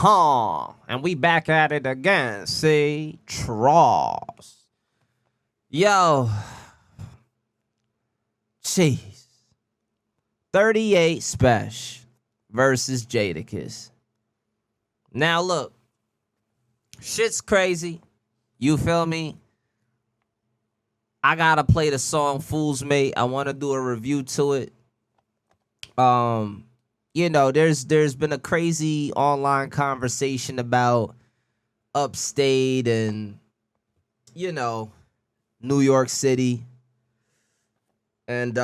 And we back at it again. See, Tross. Yo, jeez. 38 Spesh versus Jadakiss. Now look, shit's crazy. You feel me? I gotta play the song "Fool's Mate." I want to do a review to it. There's been a crazy online conversation about Upstate and New York City, and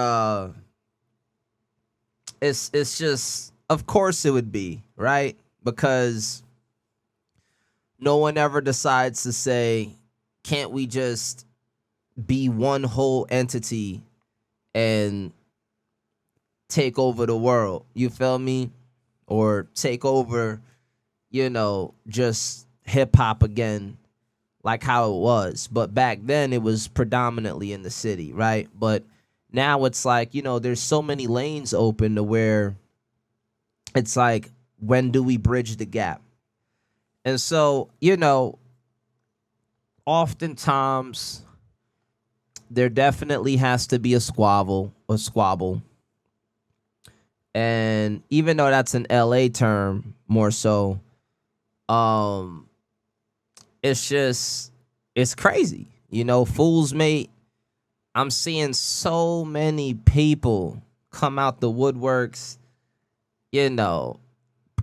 it's just, of course it would be, right? Because no one ever decides to say, can't we just be one whole entity and take over the world? You feel me? Or take over, just hip hop again, like how it was. But back then it was predominantly in the city, right? But now it's like, there's so many lanes open to where it's like, when do we bridge the gap? And so, oftentimes there definitely has to be a squabble. And even though that's an LA term more so, it's crazy. Fool's Mate, I'm seeing so many people come out the woodworks,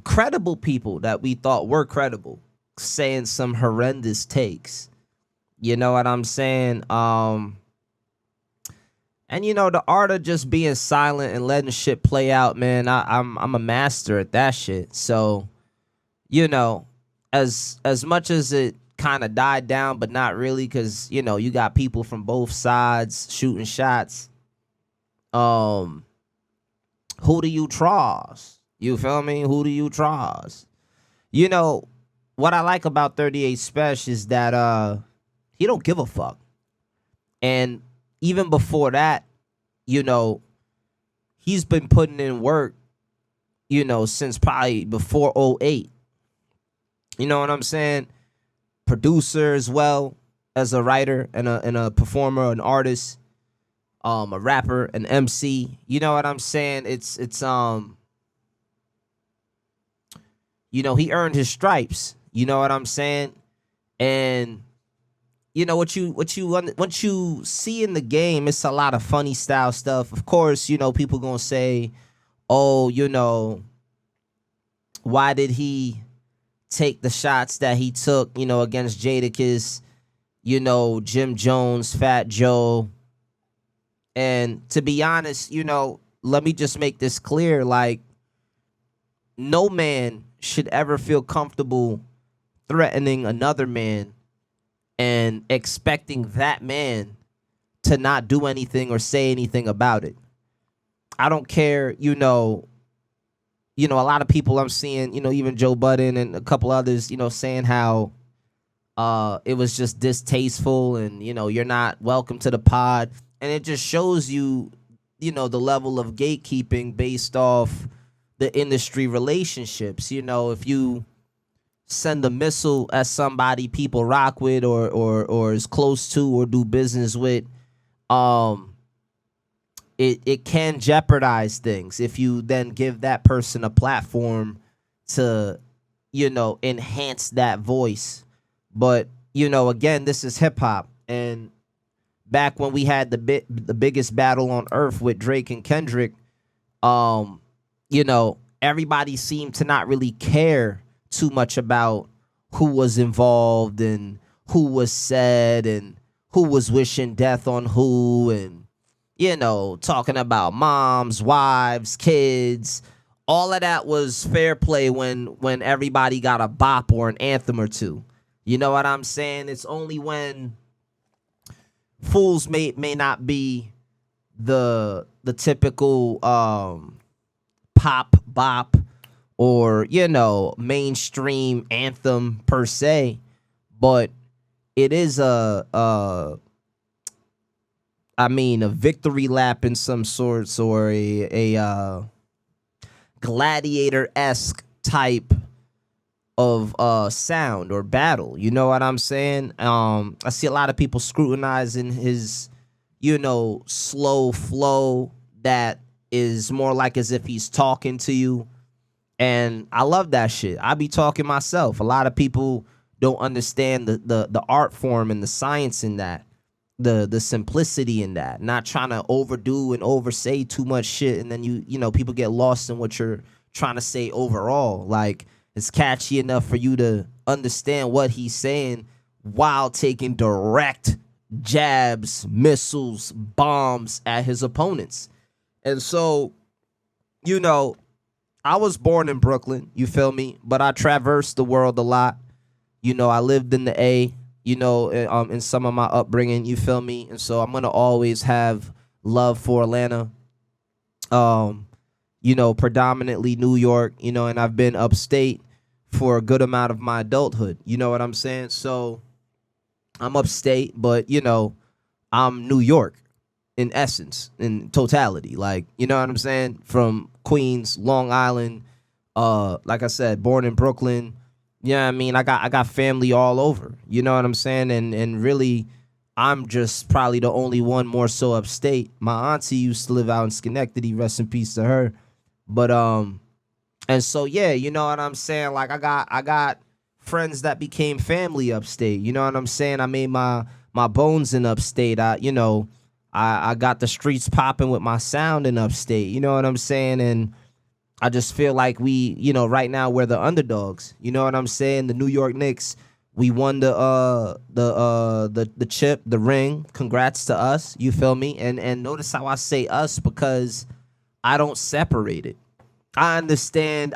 credible people that we thought were credible, saying some horrendous takes. You know what I'm saying? And the art of just being silent and letting shit play out, man. I'm a master at that shit. So, as much as it kind of died down, but not really, because you got people from both sides shooting shots. Who do you trust? You feel me? Who do you trust? What I like about 38 Spesh is that he don't give a fuck. And even before that, he's been putting in work, since probably before '08. You know what I'm saying? Producer as well as a writer and a performer, an artist, a rapper, an MC. You know what I'm saying? It's he earned his stripes. You know what I'm saying? And what you see in the game, it's a lot of funny style stuff. Of course, people gonna say, oh, why did he take the shots that he took, against Jadakiss, Jim Jones, Fat Joe. And to be honest, let me just make this clear, like, no man should ever feel comfortable threatening another man and expecting that man to not do anything or say anything about it. I don't care, a lot of people I'm seeing, even Joe Budden and a couple others, saying how it was just distasteful and, you're not welcome to the pod. And it just shows you, the level of gatekeeping based off the industry relationships. If you send a missile at somebody people rock with or is close to or do business with, it can jeopardize things if you then give that person a platform to, enhance that voice. But, again, this is hip hop. And back when we had the biggest battle on earth with Drake and Kendrick, everybody seemed to not really care too much about who was involved and who was said and who was wishing death on who, and talking about moms, wives, kids. All of that was fair play when everybody got a bop or an anthem or two. You know what I'm saying? It's only when Fool's Mate may not be the typical pop bop or mainstream anthem per se, but it is a victory lap in some sorts, or a gladiator-esque type of sound or battle. You know what I'm saying? I see a lot of people scrutinizing his, slow flow that is more like as if he's talking to you. And I love that shit. I be talking myself. A lot of people don't understand the art form and the science in that, the simplicity in that. Not trying to overdo and oversay too much shit, and then people get lost in what you're trying to say overall. Like, it's catchy enough for you to understand what he's saying while taking direct jabs, missiles, bombs at his opponents. And so, I was born in Brooklyn, you feel me? But I traversed the world a lot. I lived in the A, in some of my upbringing, you feel me? And so I'm going to always have love for Atlanta. Predominantly New York, and I've been upstate for a good amount of my adulthood. You know what I'm saying? So I'm upstate, but, I'm New York in essence, in totality. Like, you know what I'm saying? From Queens, Long Island, like I said, born in Brooklyn. Yeah, I mean, I got family all over. You know what I'm saying? And really, I'm just probably the only one more so upstate. My auntie used to live out in Schenectady. Rest in peace to her. But and so yeah, you know what I'm saying? Like, I got friends that became family upstate. You know what I'm saying? I made my bones in upstate. I got the streets popping with my sound in upstate. You know what I'm saying? And I just feel like we, right now we're the underdogs. You know what I'm saying? The New York Knicks, we won the chip, the ring. Congrats to us. You feel me? And notice how I say us, because I don't separate it. I understand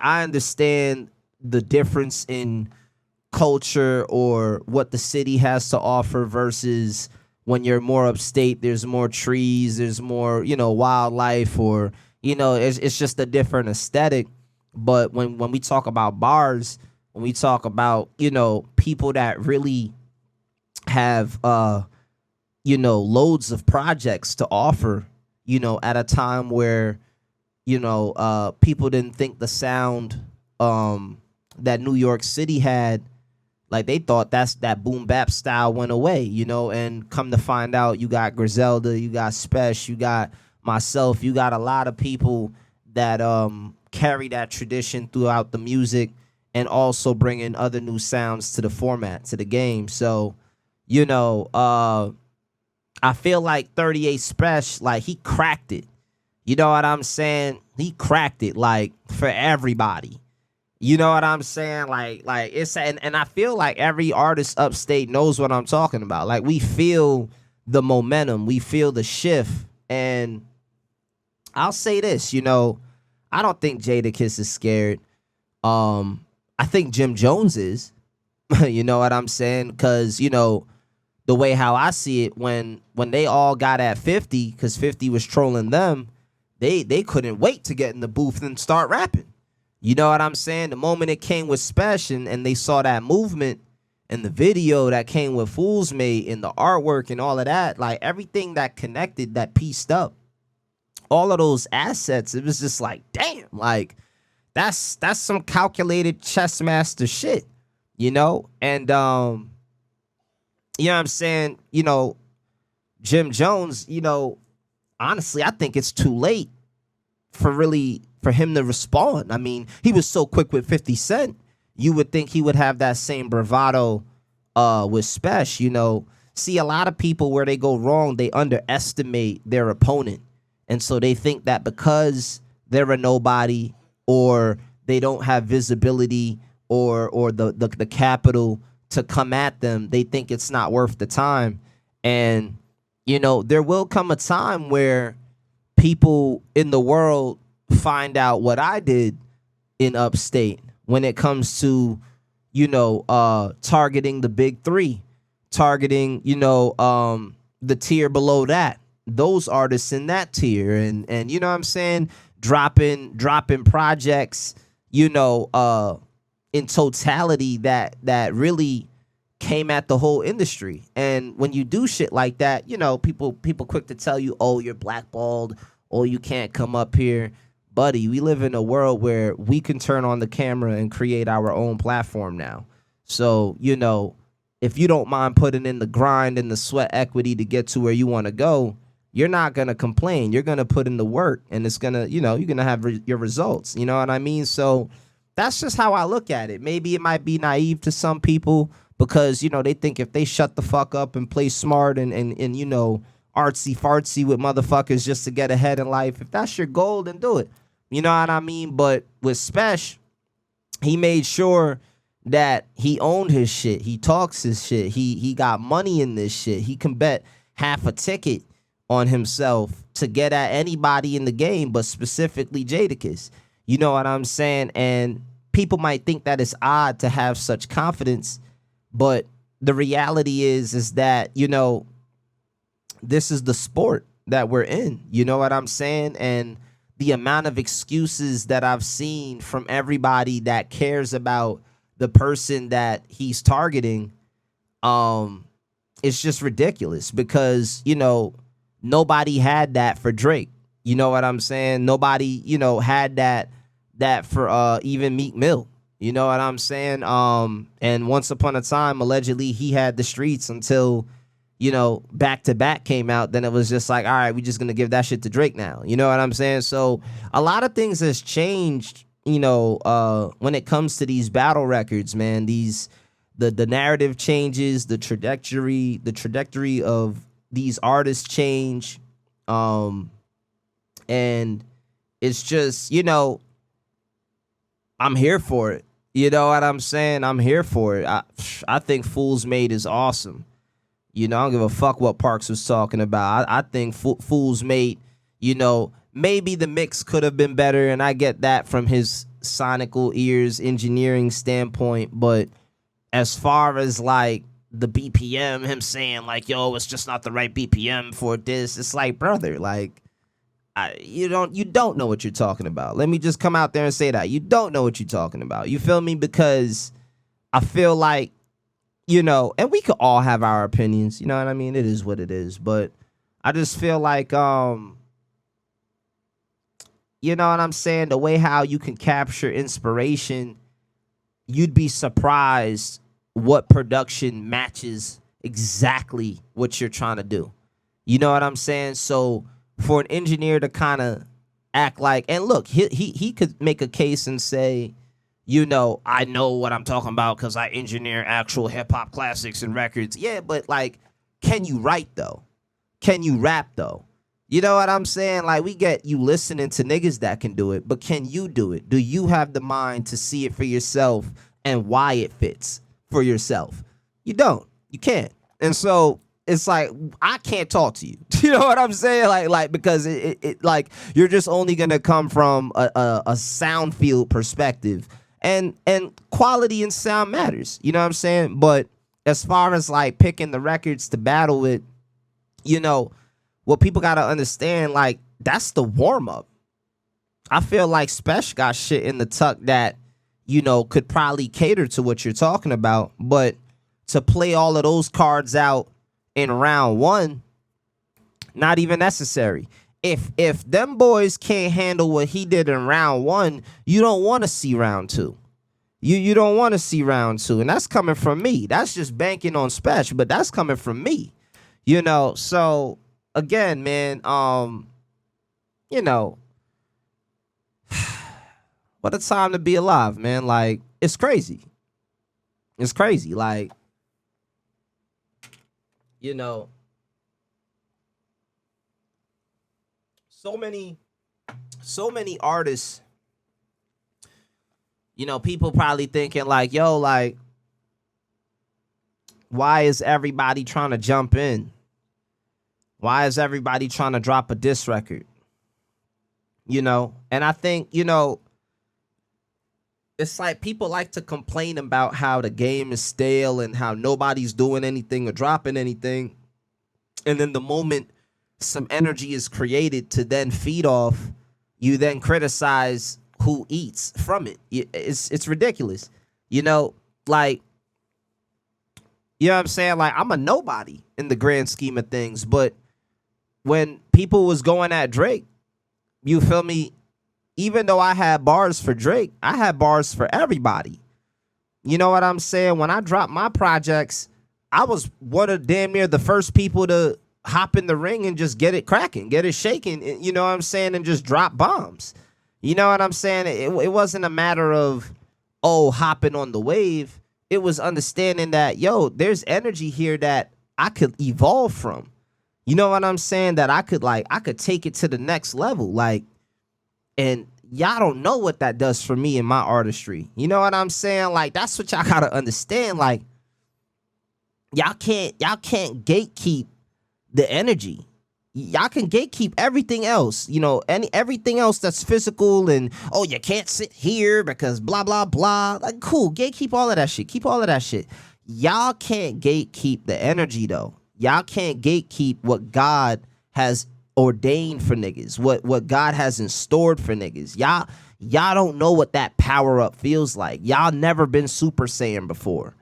the difference in culture or what the city has to offer versus when you're more upstate. There's more trees, there's more, wildlife, or it's just a different aesthetic. But when we talk about bars, when we talk about, people that really have, loads of projects to offer, at a time where, people didn't think the sound that New York City had, like, they thought that boom bap style went away, and come to find out, you got Griselda, you got Spesh, you got myself, you got a lot of people that carry that tradition throughout the music, and also bringing other new sounds to the format, to the game. So, I feel like 38 Spesh, like, he cracked it. You know what I'm saying? He cracked it, like, for everybody. You know what I'm saying? Like it's, and I feel like every artist upstate knows what I'm talking about. Like, we feel the momentum, we feel the shift. And I'll say this, I don't think Jadakiss is scared. I think Jim Jones is. You know what I'm saying? Because, the way how I see it, when they all got at 50, because 50 was trolling them, they couldn't wait to get in the booth and start rapping. You know what I'm saying? The moment it came with Spesh, and they saw that movement and the video that came with Fool's Mate and the artwork and all of that, like, everything that connected, that pieced up, all of those assets, it was just like, damn, like, that's some calculated chess master shit, And, you know what I'm saying? Jim Jones, honestly, I think it's too late for him to respond. I mean, he was so quick with 50 Cent. You would think he would have that same bravado with Spesh. See, a lot of people, where they go wrong, they underestimate their opponent. And so they think that because they're a nobody, or they don't have visibility or the capital to come at them, they think it's not worth the time. And, there will come a time where people in the world find out what I did in upstate when it comes to, targeting the big three, targeting, the tier below that, those artists in that tier, and you know what I'm saying, dropping projects, in totality that really came at the whole industry. And when you do shit like that, people quick to tell you, oh, you're blackballed, oh, you can't come up here. buddy, we live in a world where we can turn on the camera and create our own platform now. So, if you don't mind putting in the grind and the sweat equity to get to where you want to go, you're not going to complain. You're going to put in the work, and it's going to, you're going to have your results. You know what I mean? So that's just how I look at it. Maybe it might be naive to some people because, they think if they shut the fuck up and play smart and artsy fartsy with motherfuckers just to get ahead in life, if that's your goal, then do it. You know what I mean? But with Spesh, he made sure that he owned his shit. He talks his shit. He got money in this shit. He can bet half a ticket on himself to get at anybody in the game, but specifically Jadakiss. You know what I'm saying? And people might think that it's odd to have such confidence, but the reality is that, this is the sport that we're in. You know what I'm saying? And the amount of excuses that I've seen from everybody that cares about the person that he's targeting, it's just ridiculous because, nobody had that for Drake. You know what I'm saying? Nobody, had that for even Meek Mill. You know what I'm saying? And once upon a time, allegedly, he had the streets until, Back to Back came out. Then it was just like, all right, we're just going to give that shit to Drake now. You know what I'm saying? So a lot of things has changed, when it comes to these battle records, man. The narrative changes, the trajectory of these artists change. And it's just, I'm here for it. You know what I'm saying? I'm here for it. I think Fool's Made is awesome. I don't give a fuck what Parks was talking about. I think Fool's Made, maybe the mix could have been better, and I get that from his sonical ears engineering standpoint. But as far as like the BPM, him saying like, yo, it's just not the right BPM for this, it's like, brother, like, you don't know what you're talking about. Let me just come out there and say that. You don't know what you're talking about. You feel me? Because I feel like, and we could all have our opinions, you know what I mean? It is what it is. But I just feel like, you know what I'm saying? The way how you can capture inspiration, you'd be surprised what production matches exactly what you're trying to do. You know what I'm saying? So for an engineer to kind of act like, and look, he could make a case and say, I know what I'm talking about because I engineer actual hip-hop classics and records. Yeah, but, like, can you write, though? Can you rap, though? You know what I'm saying? Like, we get you listening to niggas that can do it, but can you do it? Do you have the mind to see it for yourself and why it fits for yourself? You don't. You can't. And so it's like, I can't talk to you. You know what I'm saying? Like because it like, you're just only going to come from a sound field perspective. And quality and sound matters, you know what I'm saying? But as far as like picking the records to battle with, what people got to understand, like, that's the warm up. I feel like Spesh got shit in the tuck that, could probably cater to what you're talking about. But to play all of those cards out in round one, not even necessary. If them boys can't handle what he did in round one, you don't want to see round two. You don't want to see round two. And that's coming from me. That's just banking on Spesh, but that's coming from me. So again, man, what a time to be alive, man. Like, it's crazy. It's crazy. Like, so many artists, people probably thinking like, yo, like, why is everybody trying to jump in? Why is everybody trying to drop a diss record? And I think, it's like people like to complain about how the game is stale and how nobody's doing anything or dropping anything. And then the moment some energy is created to then feed off, you then criticize who eats from it. It's ridiculous. Like, you know what I'm saying? Like, I'm a nobody in the grand scheme of things. But when people was going at Drake, you feel me? even though I had bars for Drake, I had bars for everybody. You know what I'm saying? When I dropped my projects, I was one of damn near the first people to hop in the ring and just get it cracking, get it shaking, you know what I'm saying, and just drop bombs. You know what I'm saying? It wasn't a matter of, hopping on the wave. It was understanding that, yo, there's energy here that I could evolve from. You know what I'm saying? That I could take it to the next level. Like, and y'all don't know what that does for me in my artistry. You know what I'm saying? Like, that's what y'all gotta understand. Like, y'all can't gatekeep the energy. Y'all can gatekeep everything else, you know, everything else that's physical and, you can't sit here because blah, blah, blah. Like, cool, gatekeep all of that shit. Keep all of that shit. Y'all can't gatekeep the energy, though. Y'all can't gatekeep what God has ordained for niggas, what God has in stored for niggas. Y'all don't know what that power up feels like. Y'all never been Super Saiyan before.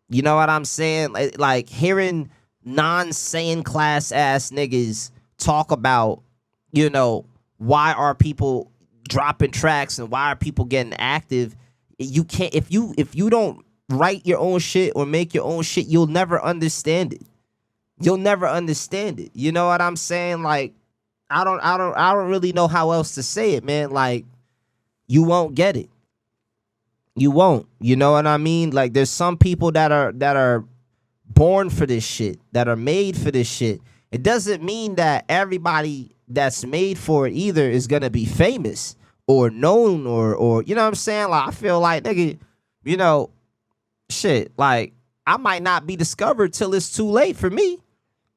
You know what I'm saying? Like hearing non-Saiyan class ass niggas talk about, you know, why are people dropping tracks and why are people getting active? You can't, if you don't write your own shit or make your own shit, you'll never understand it. You'll never understand it. You know what I'm saying? Like, I don't really know how else to say it, man. Like, you won't get it. You won't. You know what I mean? Like, there's some people that are born for this shit, that are made for this shit. It doesn't mean that everybody that's made for it either is gonna be famous or known or you know what I'm saying? Like, I feel like, nigga, you know, shit, like, I might not be discovered till it's too late for me.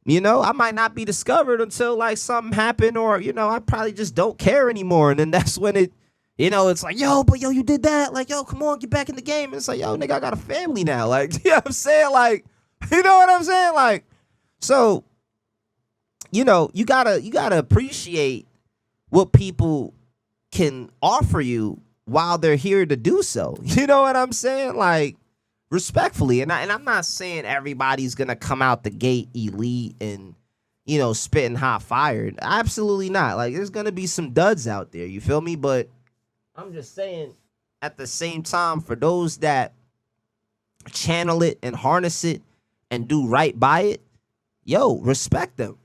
You know, I might not be discovered until like something happened or, you know, I probably just don't care anymore. And then that's when it, you know, it's like, yo, you did that. Like, yo, come on, get back in the game. And it's like, yo, nigga, I got a family now. Like, you know what I'm saying? Like, you know what I'm saying? Like, so, you know, you gotta appreciate what people can offer you while they're here to do so. You know what I'm saying? Like, respectfully, and I'm not saying everybody's gonna come out the gate elite and, you know, spitting hot fire. Absolutely not. Like, there's gonna be some duds out there. You feel me? But I'm just saying, at the same time, for those that channel it and harness it and do right by it, yo, respect them.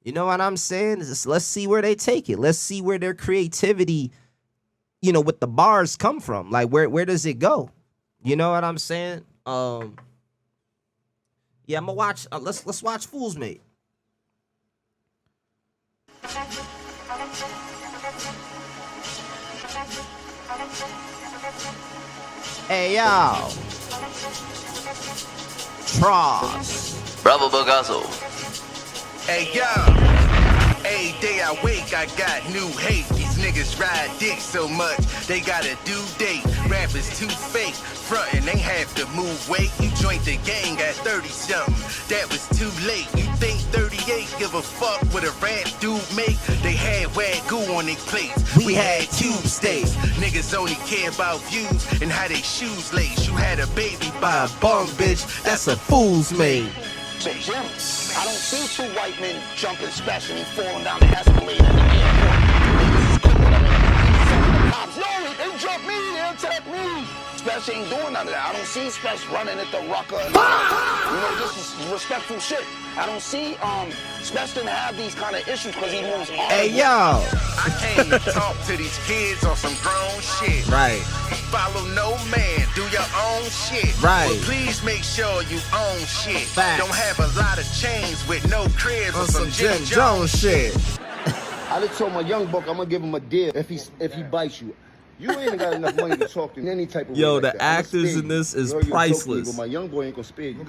You know what I'm saying? Let's see where they take it. Let's see where their creativity, you know, with the bars come from. Like, where does it go? You know what I'm saying? Yeah, I'm gonna watch. Let's watch Fool's Mate. Hey yo, Tross. Bravo Bagazo. Hey yo, every day I wake, I got new hate. These niggas ride dick so much, they got a due date. Rappers too fake, frontin', they have to move weight. You joined the gang at 30-something, that was too late. You think 38 give a fuck what a rap dude make? They had wagyu on their plates, we had tube steaks. Niggas only care about views and how they shoes lace. You had a baby by a bum bitch, that's a fool's mate. Say, Jim, I don't see two white men jumping Spesh and falling down the escalator in the airport. Cops, no, they jumped me, they attacked me. Spesh ain't doing none of that. I don't see Spesh running at the rucker. You know, this is respectful shit. I don't see Spesh didn't have these kind of issues because he moves on. Hey yo, I came to talk to these kids on some grown shit. right, Follow no man, do your own shit. Right. But please make sure you own shit. Facts. Don't have a lot of chains with no cribs on or some Jim Jones Jones shit. I just told my young buck I'm gonna give him a deal if he bites you. You ain't got enough money to talk to in any type of Yo, way like the that. I'ma actors spare in you. this is You know, you're joking, priceless. but my young boy ain't gonna spare you.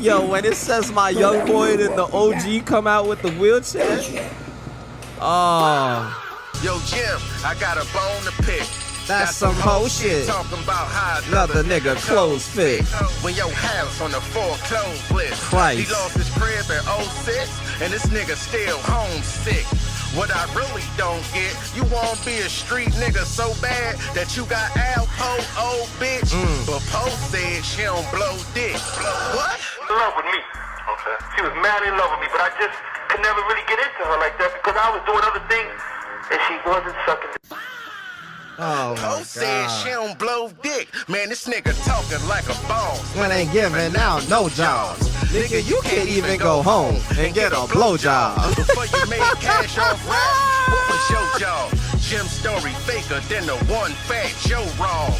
Yo, when it says my young boy and the OG come out with the wheelchair. Oh, Yo, Jim, I got a bone to pick. that's Got some whole shit. Talking about how Another nigga clothes fit. When your house on the foreclosed list. Christ. He lost his crib in 06, and this nigga still homesick. What I really don't get, you won't be a street nigga so bad that you got Alpo, old bitch. But Poe said she don't blow dick. What? In love with me. Okay. She was mad in love with me, but I just could never really get into her like that because I was doing other things and she wasn't sucking. Oh Ho said she don't blow dick. Man, this nigga talking like a boss. When ain't giving out no jobs. Nigga, you can't even go home and get a blowjob. Before you made cash off rap, what was your job? Jim Story faker than the one fat Joe Rob.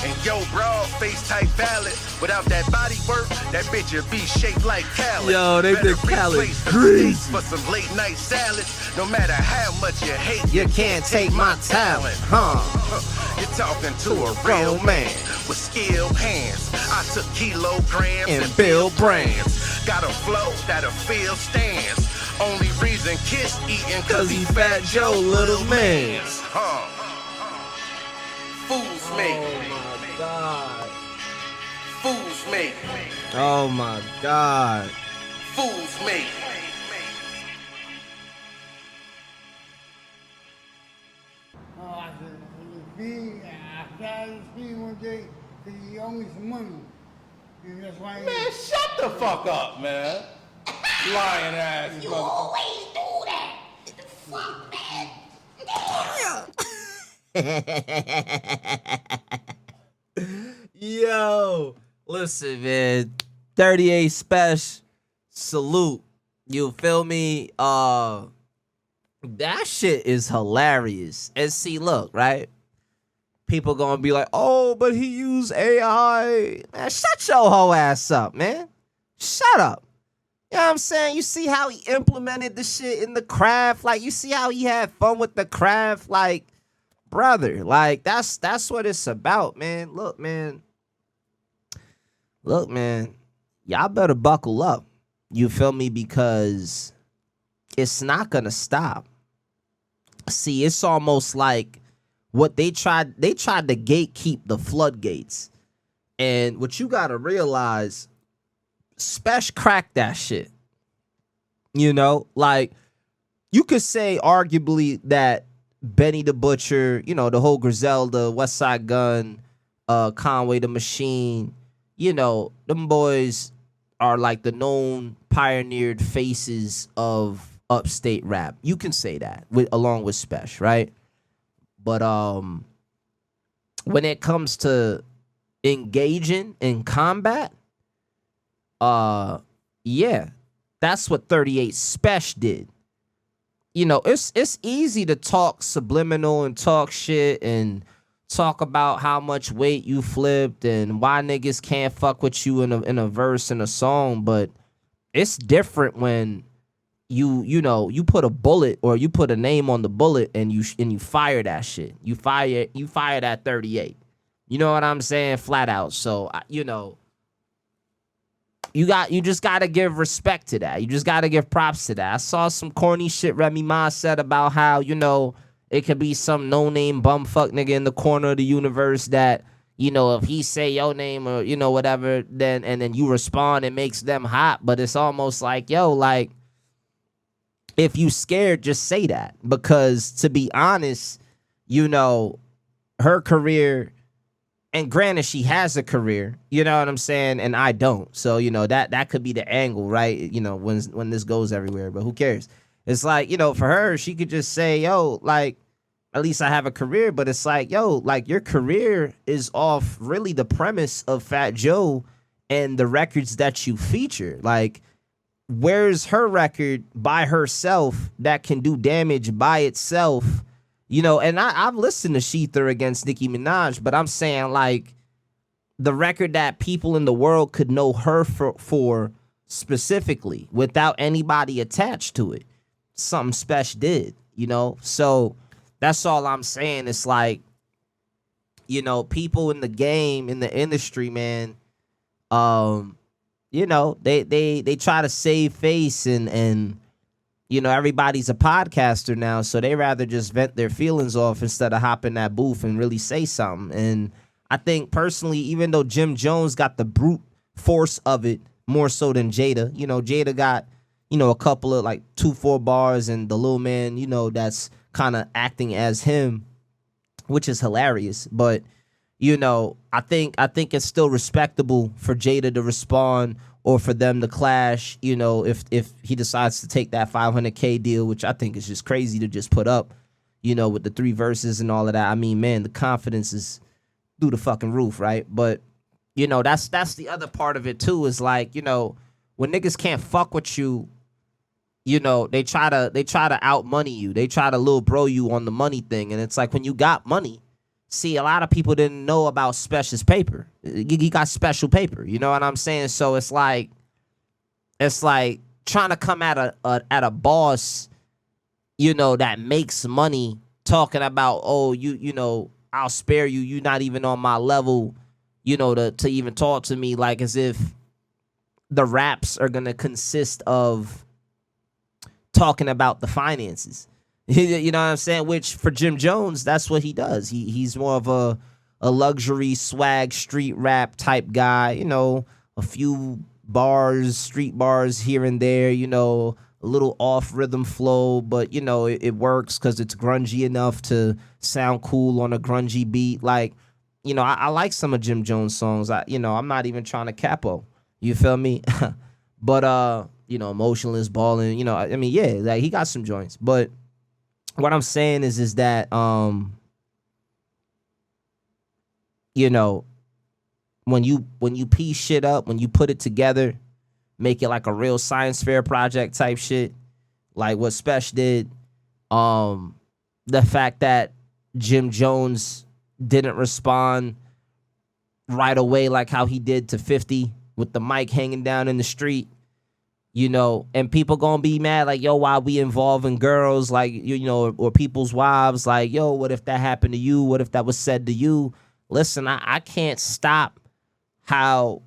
And yo, broad face type ballad. Without that body work, that bitch would be shaped like Khaled. Yo, they Better did Khaled replace the greasy. steaks for some late night salads. No matter how much you hate, You can't take my talent, You're talking to a real man with skilled hands. I took kilograms And build brands. Got a flow that'll fill stands. Only reason Kiss eating cause he Fat Joe little mans. Fools me. Oh my God. Fools me. Oh my God. Fools me. I tried to see one day because he owed me some money. And that's why Man, shut the fuck up, man. Lying ass. You always do that. The fuck, man. Yo, listen, man. 38 Spesh, salute. You feel me? That shit is hilarious. And see, look, right? People gonna be like, oh, but he used AI. Man, shut your whole ass up, man. Shut up. You know what I'm saying? You see how he implemented the shit in the craft? Like, you see how he had fun with the craft? Like, brother, like, that's what it's about, man. Look, man. Y'all better buckle up. You feel me? Because it's not gonna stop. See, it's almost like what they tried to gatekeep the floodgates. And what you gotta realize, Spesh cracked that shit. You know, like, you could say arguably that Benny the Butcher, you know, the whole Griselda, West Side Gun, Conway the Machine, you know, them boys are like the known pioneered faces of upstate rap. You can say that along with Spesh, right? But when it comes to engaging in combat, yeah, that's what 38 Spesh did. You know, it's easy to talk subliminal and talk shit and talk about how much weight you flipped and why niggas can't fuck with you in a verse in a song, but it's different when you know you put a bullet or you put a name on the bullet and you fire that shit. You fire that 38. You know what I'm saying? Flat out. So you know, you just gotta give respect to that. You just gotta give props to that. I saw some corny shit Remy Ma said about how, you know, it could be some no-name bumfuck nigga in the corner of the universe that, you know, if he say your name or, you know, whatever, then you respond, it makes them hot. But it's almost like, yo, like, if you scared, just say that. Because to be honest, you know, her career, and granted, she has a career, you know what I'm saying, and I don't. So, you know, that could be the angle, right? You know, when this goes everywhere, but who cares? It's like, you know, for her, she could just say, yo, like, at least I have a career. But it's like, yo, like, your career is off really the premise of Fat Joe and the records that you feature. Like, where's her record by herself that can do damage by itself? You know, and I've listened to Sheether against Nicki Minaj, but I'm saying, like, the record that people in the world could know her for specifically without anybody attached to it. Something Spesh did, you know? So that's all I'm saying. It's like, you know, people in the game, in the industry, man, you know, they try to save face and you know, everybody's a podcaster now, so they rather just vent their feelings off instead of hop in that booth and really say something. And I think personally, even though Jim Jones got the brute force of it more so than Jada, you know, Jada got, you know, a couple of like 2-4 bars, and the little man, you know, that's kind of acting as him, which is hilarious. But, you know, I think it's still respectable for Jada to respond or for them to clash, you know, if he decides to take that $500K deal, which I think is just crazy to just put up. you know, with the 3 verses and all of that. I mean, man, the confidence is through the fucking roof, right? But, you know, that's the other part of it too, is like, you know, when niggas can't fuck with you, you know, they try to out money you. They try to little bro you on the money thing. And it's like, when you got money, see, a lot of people didn't know about Spesh's paper. He got special paper, you know what I'm saying? So it's like trying to come at a boss, you know, that makes money, talking about, oh, you know, I'll spare you. You're not even on my level, you know, to even talk to me, like as if the raps are gonna consist of talking about the finances. You know what I'm saying? Which for Jim Jones, that's what he does. He's more of a luxury swag street rap type guy, you know, a few bars, street bars here and there, you know, a little off rhythm flow, but you know, it works because it's grungy enough to sound cool on a grungy beat. Like, you know, I like some of Jim Jones songs. You know, I'm not even trying to capo. You feel me? But you know, Emotionless, Ballin', you know, I mean, yeah, like he got some joints. But what I'm saying is that you know, when you piece shit up, when you put it together, make it like a real science fair project type shit, like what Spesh did. The fact that Jim Jones didn't respond right away like how he did to 50 with the mic hanging down in the street, you know, and people gonna be mad like, yo, why we involving girls, like, you know, or people's wives, like, yo, what if that happened to you? What if that was said to you? Listen, I can't stop how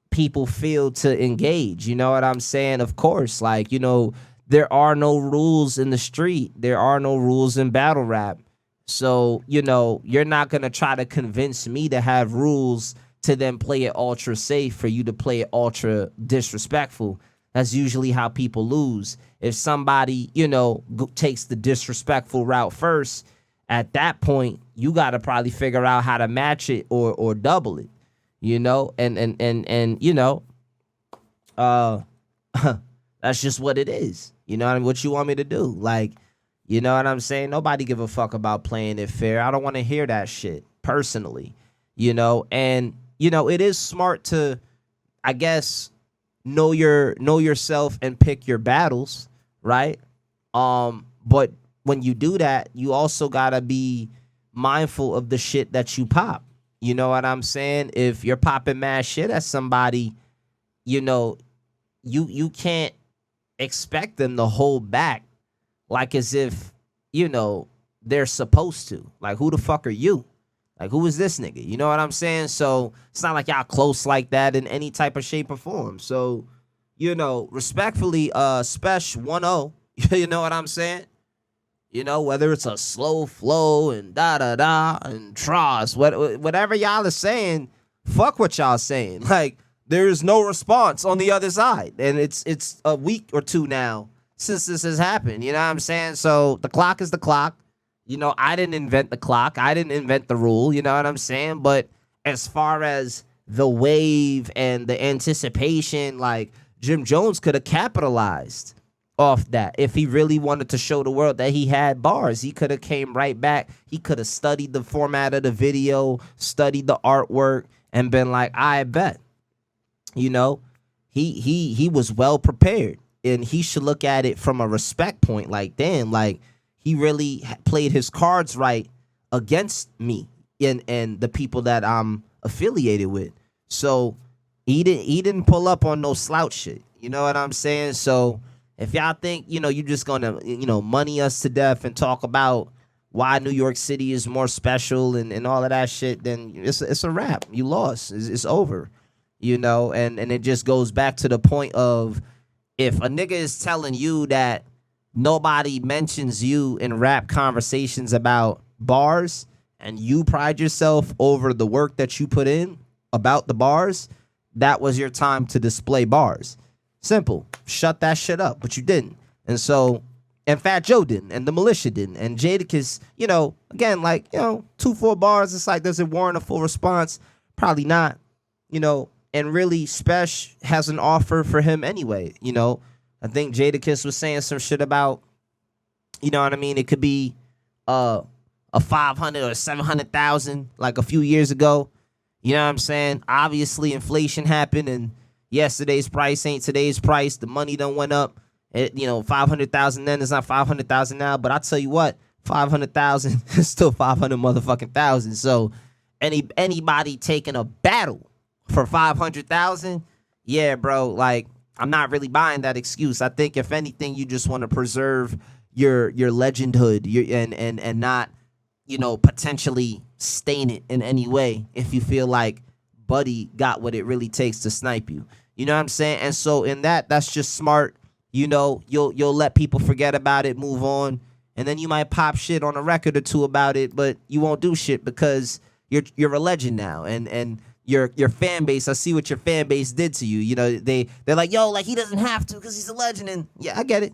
people feel to engage. You know what I'm saying? Of course, like, you know, there are no rules in the street. There are no rules in battle rap. So, you know, you're not going to try to convince me to have rules to then play it ultra safe for you to play it ultra disrespectful. That's usually how people lose. If somebody, you know, takes the disrespectful route first, at that point, you got to probably figure out how to match it or double it, you know? And you know, that's just what it is. You know what you want me to do? Like, you know what I'm saying? Nobody give a fuck about playing it fair. I don't want to hear that shit personally, you know? And, you know, it is smart to, I guess, know yourself and pick your battles, right? But when you do that, you also gotta be mindful of the shit that you pop. You know what I'm saying? If you're popping mad shit at somebody, you know, you can't expect them to hold back like as if, you know, they're supposed to. Like, who the fuck are you? Like, who is this nigga? You know what I'm saying? So it's not like y'all close like that in any type of shape or form. So, you know, respectfully, Spesh 1-0. You know what I'm saying? You know, whether it's a slow flow and da-da-da and tross, whatever y'all are saying, fuck what y'all saying. Like, there is no response on the other side. And it's a week or two now since this has happened. You know what I'm saying? So the clock is the clock. You know, I didn't invent the clock. I didn't invent the rule. You know what I'm saying? But as far as the wave and the anticipation, like, Jim Jones could have capitalized off that. If he really wanted to show the world that he had bars, he could have came right back. He could have studied the format of the video, studied the artwork, and been like, I bet. You know, he was well prepared, and he should look at it from a respect point. Like, damn, like, he really played his cards right against me and the people that I'm affiliated with. So he didn't pull up on no slouch shit. You know what I'm saying? So if y'all think, you know, you're just gonna, you know, money us to death and talk about why New York City is more special and all of that shit, then it's a wrap. You lost. It's over. You know, and it just goes back to the point of, if a nigga is telling you that nobody mentions you in rap conversations about bars, and you pride yourself over the work that you put in about the bars, that was your time to display bars. Simple. Shut that shit up, but you didn't. And so, and Fat Joe didn't, and the militia didn't, and Jadakiss, you know, again, like, you know, 2-4 bars, it's like, does it warrant a full response? Probably not, you know, and really, Spesh has an offer for him anyway, you know. I think Jadakiss was saying some shit about, you know what I mean, it could be a 500 or 700,000 like a few years ago. You know what I'm saying? Obviously, inflation happened, and yesterday's price ain't today's price. The money done went up. 500,000 then is not 500,000 now. But I tell you what, 500,000 is still 500 motherfucking thousand. So anybody taking a battle for 500,000, yeah, bro. Like, I'm not really buying that excuse. I think if anything, you just want to preserve your legendhood, and not, potentially stain it in any way if you feel like Buddy got what it really takes to snipe you. You know what I'm saying? And so in that's just smart. You'll let people forget about it, move on, and then you might pop shit on a record or two about it, but you won't do shit because you're a legend now, and your fan base. I see what your fan base did to you. They're like, yo, like he doesn't have to because he's a legend, and yeah, I get it,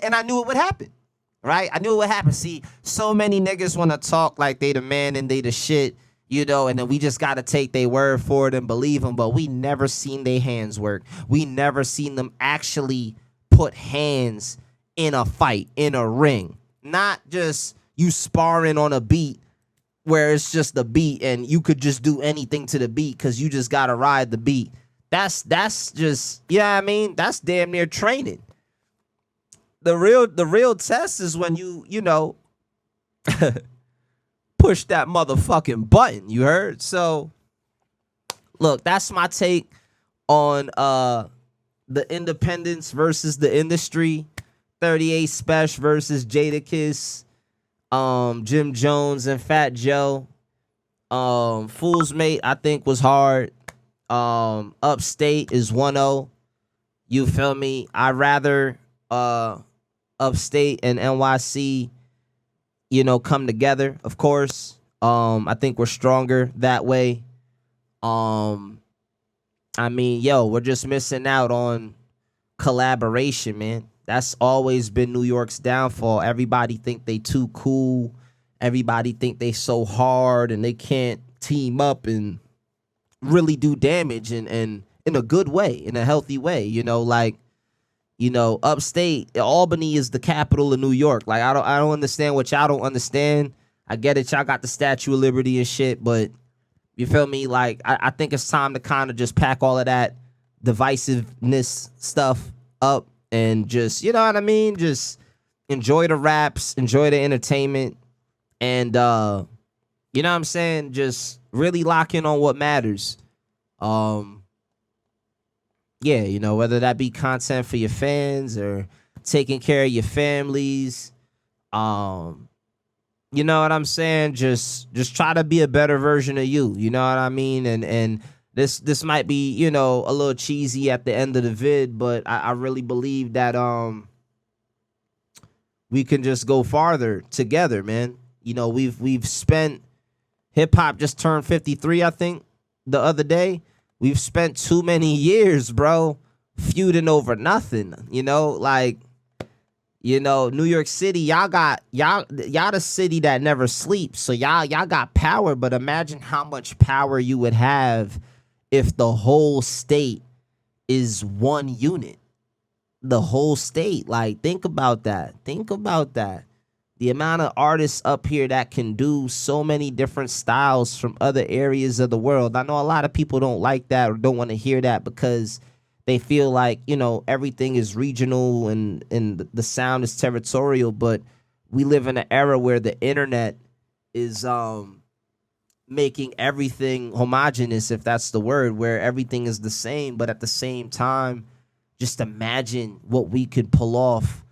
and I knew it would happen. Right? I knew it would happen. See, so many niggas want to talk like they the man and they the shit, and then we just got to take their word for it and believe them, but we never seen their hands work. We never seen them actually put hands in a fight, in a ring. Not just you sparring on a beat where it's just the beat and you could just do anything to the beat because you just got to ride the beat. That's just, that's damn near training. The real test is when you push that motherfucking button. You heard? So, look, that's my take on the independents versus the industry. 38 Spesh versus Jadakiss, Jim Jones and Fat Joe. Fool's Mate, I think, was hard. Upstate is 1-0. You feel me? I'd rather Upstate and NYC, come together, of course. I think we're stronger that way. We're just missing out on collaboration, man. That's always been New York's downfall. Everybody think they too cool. Everybody think they so hard and they can't team up and really do damage and in a good way, in a healthy way, Upstate, Albany is the capital of New York. Like, I don't understand what y'all don't understand. I get it, y'all got the Statue of Liberty and shit, but you feel me? Like, I think it's time to kind of just pack all of that divisiveness stuff up and just, you know what I mean? Just enjoy the raps, enjoy the entertainment, and, you know what I'm saying? Just really lock in on what matters. Whether that be content for your fans or taking care of your families. You know what I'm saying? Just try to be a better version of you. You know what I mean? And this might be, a little cheesy at the end of the vid, but I really believe that we can just go farther together, man. We've spent, hip hop just turned 53, I think, the other day. We've spent too many years, bro, feuding over nothing. New York City, y'all the city that never sleeps. So y'all got power, but imagine how much power you would have if the whole state is one unit. The whole state. Like, think about that. The amount of artists up here that can do so many different styles from other areas of the world. I know a lot of people don't like that or don't want to hear that because they feel like, everything is regional and the sound is territorial. But we live in an era where the internet is making everything homogenous, if that's the word, where everything is the same. But at the same time, just imagine what we could pull off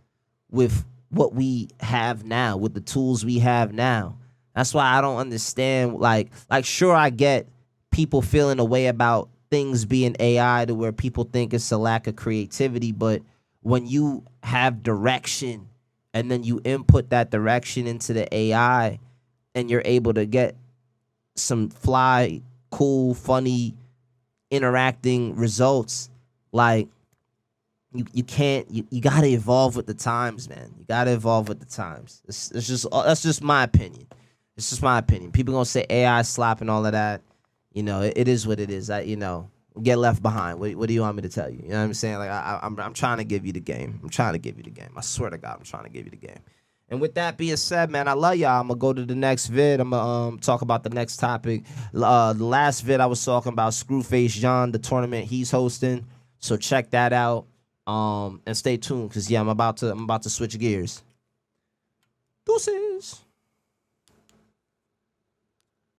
with what we have now, with the tools we have now. That's why I don't understand, like sure, I get people feeling a way about things being AI to where people think it's a lack of creativity, but when you have direction and then you input that direction into the AI and you're able to get some fly, cool, funny, interacting results, like, you can't, you gotta evolve with the times, man. You gotta evolve with the times. That's just my opinion. It's just my opinion. People gonna say AI slap and all of that. It is what it is. Get left behind. What do you want me to tell you? You know what I'm saying? Like, I'm trying to give you the game. I swear to God, I'm trying to give you the game. And with that being said, man, I love y'all. I'm gonna go to the next vid. I'm gonna talk about the next topic. The last vid I was talking about Screwface John, the tournament he's hosting. So check that out. And stay tuned, cause yeah, I'm about to switch gears. Deuces.